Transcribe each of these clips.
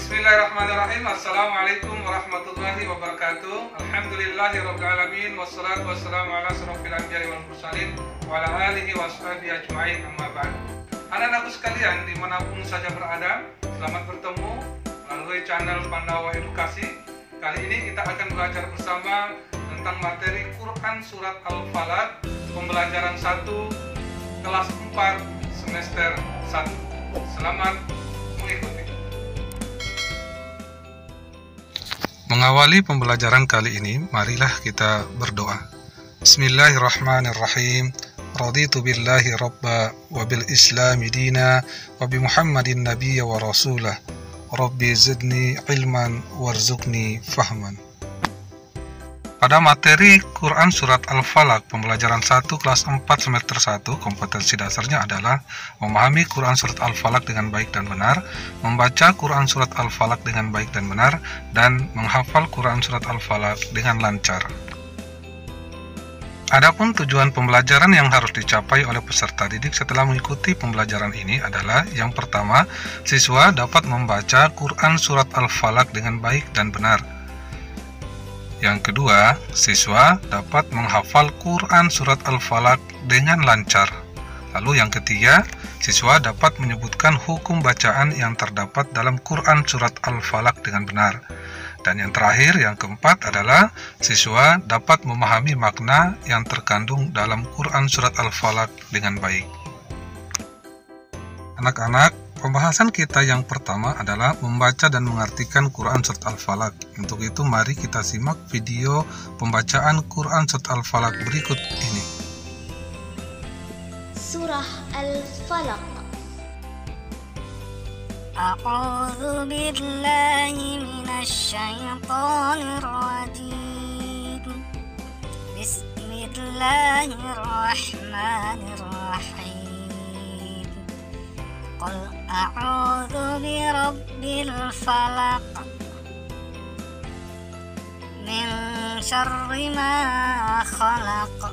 Bismillahirrahmanirrahim. Assalamualaikum warahmatullahi wabarakatuh. Alhamdulillahirrabbilalamin. Wassalatu wassalamu ala asrofil anbiya'i wal mursalin wa ala alihi wa sahbihi ajma'in, amma ba'd. Anak-anakku sekalian dimanapun saja berada, selamat bertemu melalui channel Pandawa Edukasi. Kali ini kita akan belajar bersama tentang materi Quran Surat Al-Falaq, pembelajaran 1 kelas 4 semester 1. Selamat mengikuti. Mengawali pembelajaran kali ini, marilah kita berdoa. Bismillahirrahmanirrahim. Raditu billahi rabba wa bil islami dina wa bi Muhammadin nabiyya wa rasulah. Rabbi zidni ilman warzuqni fahman. Pada materi Quran Surat Al-Falaq, pembelajaran 1 kelas 4 semester 1, kompetensi dasarnya adalah memahami Quran Surat Al-Falaq dengan baik dan benar, membaca Quran Surat Al-Falaq dengan baik dan benar, dan menghafal Quran Surat Al-Falaq dengan lancar. Adapun tujuan pembelajaran yang harus dicapai oleh peserta didik setelah mengikuti pembelajaran ini adalah: yang pertama, siswa dapat membaca Quran Surat Al-Falaq dengan baik dan benar. Yang kedua, siswa dapat menghafal Quran Surat Al-Falaq dengan lancar. Lalu yang ketiga, siswa dapat menyebutkan hukum bacaan yang terdapat dalam Quran Surat Al-Falaq dengan benar. Dan yang terakhir, yang keempat adalah siswa dapat memahami makna yang terkandung dalam Quran Surat Al-Falaq dengan baik. Anak-anak, pembahasan kita yang pertama adalah membaca dan mengartikan Quran Surat Al-Falaq. Untuk itu, mari kita simak video pembacaan Quran Surat Al-Falaq berikut ini. Surah Al-Falaq. A'udzu billahi minasy syaithanir rajim. Bismillahirrahmanirrahim. Qul a'udzu birabbil falaq min syarri ma khalaq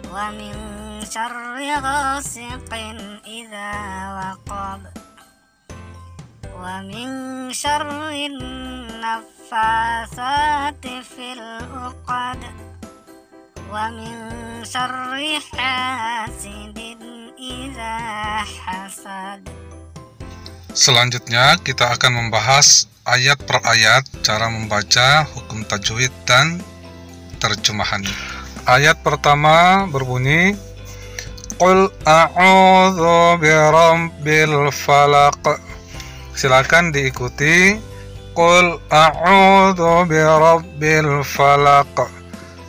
wa min syarri ghasiqin idza waqab wa min syarri naffasati fil uqad wa min syarri hasidin idza hasad. Selanjutnya kita akan membahas ayat per ayat, cara membaca, hukum tajwid, dan terjemahannya. Ayat pertama berbunyi, Qul a'udzu birabbil falaq. Silakan diikuti. Qul a'udzu birabbil falaq.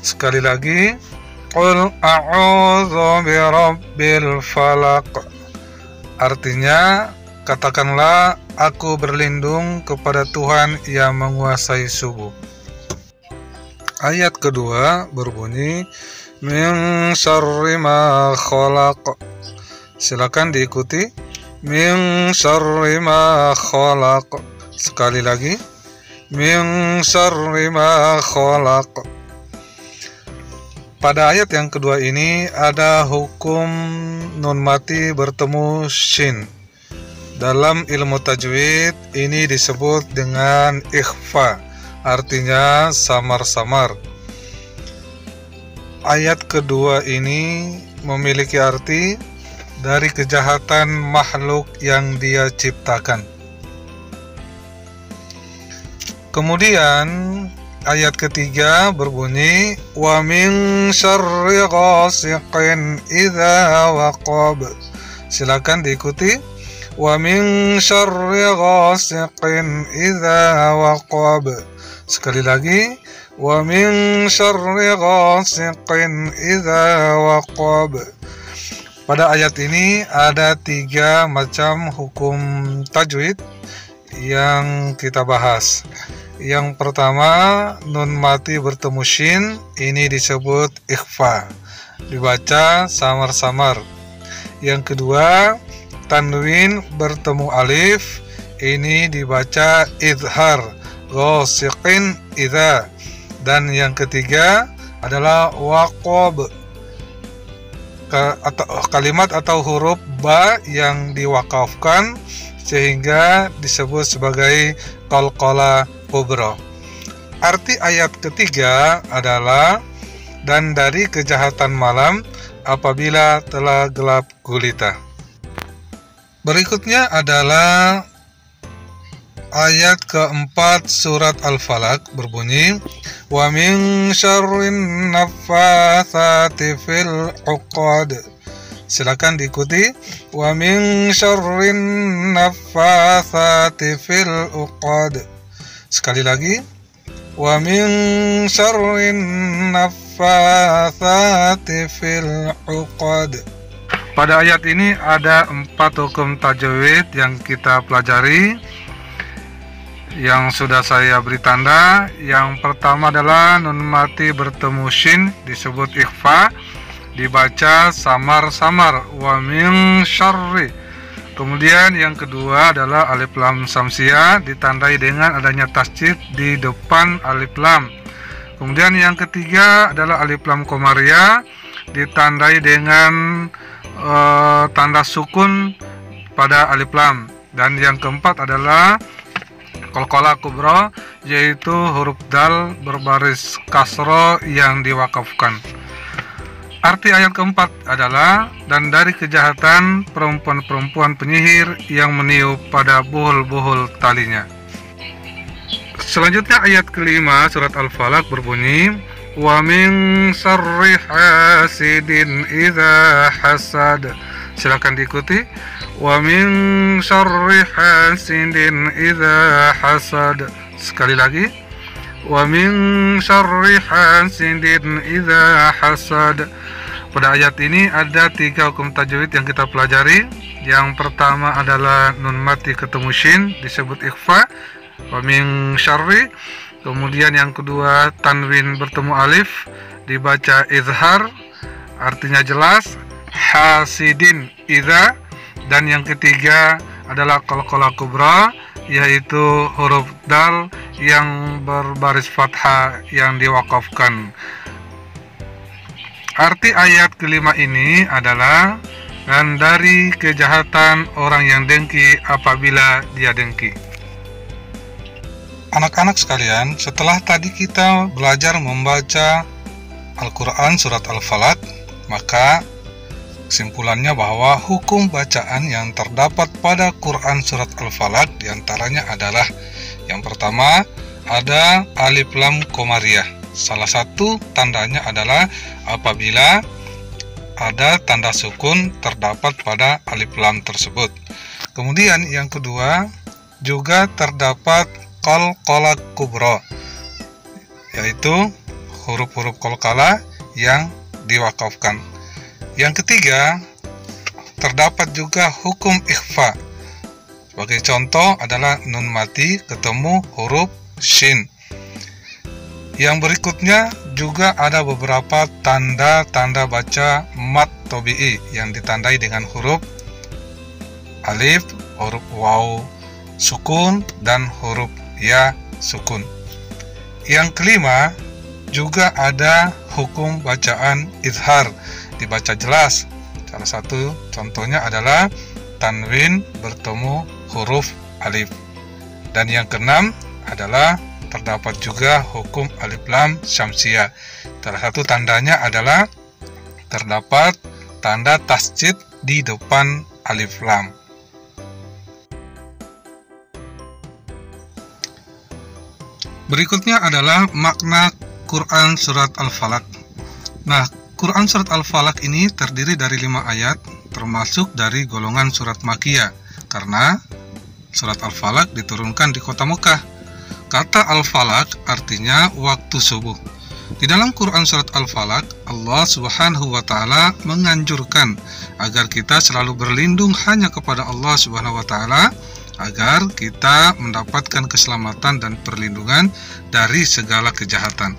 Sekali lagi, Qul a'udzu birabbil falaq. Artinya, katakanlah, aku berlindung kepada Tuhan yang menguasai subuh. Ayat kedua berbunyi, min syarri ma khalaq. Silakan diikuti. Min syarri ma khalaq. Sekali lagi, min syarri ma khalaq. Pada ayat yang kedua ini ada hukum nun mati bertemu shin. Dalam ilmu tajwid ini disebut dengan ikhfa, artinya samar-samar. Ayat kedua ini memiliki arti dari kejahatan makhluk yang Dia ciptakan. Kemudian ayat ketiga berbunyi, wa min syarri ghasiqin idza waqab. Silakan diikuti. Wa min syarri ghasiqin idza waqab. Sekali lagi, wa min syarri ghasiqin idza waqab. Pada ayat ini ada 3 macam hukum tajwid yang kita bahas. Yang pertama, nun mati bertemu shin, ini disebut ikhfa, dibaca samar-samar. Yang kedua, tanwin bertemu alif, ini dibaca idhar, ghasiqin idza. Dan yang ketiga adalah waqab, kalimat atau huruf ba yang diwakafkan sehingga disebut sebagai qalqalah kubra. Arti ayat ketiga adalah dan dari kejahatan malam apabila telah gelap gulita. Berikutnya adalah ayat keempat surat Al-Falaq berbunyi wa min syarrin naffatsati fil 'uqad. Silakan diikuti. Wa min syarrin naffatsati fil 'uqad. Sekali lagi. Wa min syarrin naffatsati fil 'uqad. Pada ayat ini ada 4 hukum tajwid yang kita pelajari, yang sudah saya beri tanda. Yang pertama adalah nun mati bertemu shin disebut ikhfa, dibaca samar-samar, wa min syarri. Kemudian yang kedua adalah alif lam samsiah ditandai dengan adanya tasydid di depan alif lam. Kemudian yang ketiga adalah alif lam qamariyah ditandai dengan tanda sukun pada alif lam. Dan yang keempat adalah qalqalah kubra, yaitu huruf dal berbaris kasro yang diwakafkan. Arti ayat keempat adalah dan dari kejahatan perempuan-perempuan penyihir yang meniup pada buhul-buhul talinya. Selanjutnya ayat kelima surat Al-Falaq berbunyi wa min syarri hasidin idza hasad. Silakan diikuti. Wa min syarri hasidin idza hasad. Sekali lagi. Wa min syarri hasidin idza hasad. Pada ayat ini ada 3 hukum tajwid yang kita pelajari. Yang pertama adalah nun mati ketemu shin disebut ikhfa, wa min syarri. Kemudian yang kedua tanwin bertemu alif dibaca izhar, artinya jelas, hasidin idza. Dan yang ketiga adalah qalqalah kubra, yaitu huruf dal yang berbaris fathah yang diwakafkan. Arti ayat kelima ini adalah dan dari kejahatan orang yang dengki apabila dia dengki. Anak-anak sekalian, setelah tadi kita belajar membaca Al-Quran surat Al-Falaq, maka kesimpulannya bahwa hukum bacaan yang terdapat pada Quran surat Al-Falaq diantaranya adalah yang pertama ada alif lam qamariyah. Salah satu tandanya adalah apabila ada tanda sukun terdapat pada alif lam tersebut. Kemudian yang kedua juga terdapat qalqalah kubra, yaitu huruf-huruf qalqalah yang diwakafkan. Yang ketiga terdapat juga hukum ikhfa. Sebagai contoh adalah nun mati ketemu huruf shin. Yang berikutnya juga ada beberapa tanda-tanda baca mad tabi'i yang ditandai dengan huruf alif, huruf waw sukun, dan huruf ya sukun. Yang kelima juga ada hukum bacaan izhar, dibaca jelas. Salah satu contohnya adalah tanwin bertemu huruf alif. Dan yang keenam adalah terdapat juga hukum alif lam syamsiyah. Salah satu tandanya adalah terdapat tanda tasydid di depan alif lam. Berikutnya adalah makna Quran surat Al-Falaq. Nah, Quran surat Al-Falaq ini terdiri dari 5 ayat, termasuk dari golongan surat Makkiyah, karena surat Al-Falaq diturunkan di kota Mekah. Kata Al-Falaq artinya waktu subuh. Di dalam Quran surat Al-Falaq, Allah Subhanahu wa Ta'ala menganjurkan agar kita selalu berlindung hanya kepada Allah Subhanahu wa Ta'ala, agar kita mendapatkan keselamatan dan perlindungan dari segala kejahatan.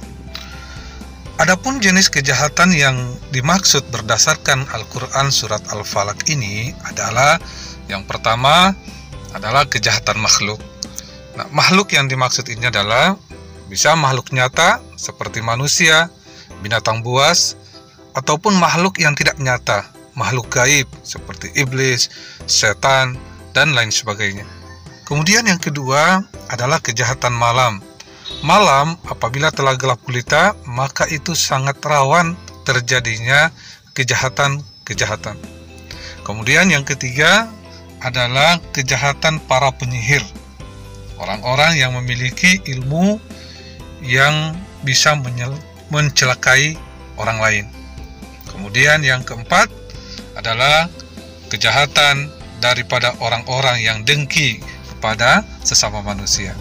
Adapun jenis kejahatan yang dimaksud berdasarkan Al-Quran surat Al-Falaq ini adalah yang pertama adalah kejahatan makhluk. Nah, makhluk yang dimaksud ini adalah bisa makhluk nyata seperti manusia, binatang buas, ataupun makhluk yang tidak nyata, makhluk gaib seperti iblis, setan, dan lain sebagainya. Kemudian yang kedua adalah kejahatan malam. Malam apabila telah gelap gulita, maka itu sangat rawan terjadinya kejahatan-kejahatan. Kemudian yang ketiga adalah kejahatan para penyihir. Orang-orang yang memiliki ilmu yang bisa mencelakai orang lain. Kemudian yang keempat adalah kejahatan daripada orang-orang yang dengki kepada sesama manusia.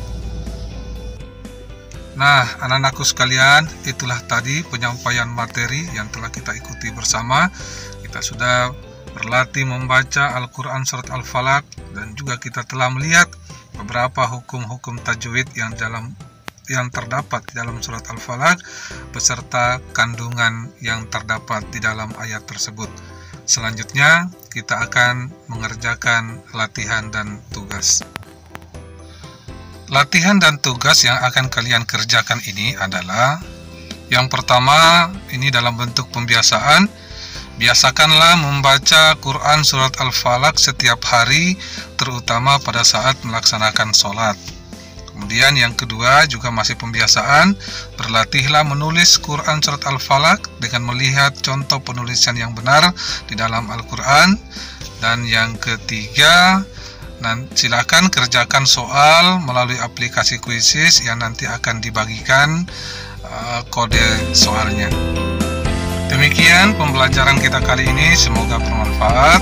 Nah, anak-anakku sekalian, itulah tadi penyampaian materi yang telah kita ikuti bersama. Kita sudah berlatih membaca Al-Quran Surat Al-Falaq, dan juga kita telah melihat beberapa hukum-hukum tajwid yang terdapat di dalam Surat Al-Falaq, beserta kandungan yang terdapat di dalam ayat tersebut. Selanjutnya, kita akan mengerjakan latihan dan tugas. Latihan dan tugas yang akan kalian kerjakan ini adalah, yang pertama, ini dalam bentuk pembiasaan. Biasakanlah membaca Quran Surat Al-Falaq setiap hari, terutama pada saat melaksanakan sholat. Kemudian yang kedua juga masih pembiasaan, berlatihlah menulis Quran Surat Al-Falaq dengan melihat contoh penulisan yang benar di dalam Al-Quran. Dan yang ketiga, silakan kerjakan soal melalui aplikasi Quizizz yang nanti akan dibagikan kode soalnya. Demikian pembelajaran kita kali ini, semoga bermanfaat.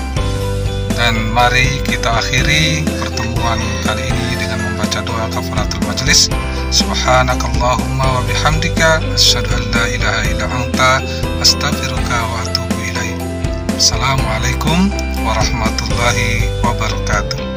Dan mari kita akhiri pertemuan kali ini dengan membaca doa kafaratul majlis. Subhanakallahumma wa bihamdika, asyhadu an la ilaha illa anta, astaghfiruka wa atubu ilaik. Assalamualaikum warahmatullahi wabarakatuh.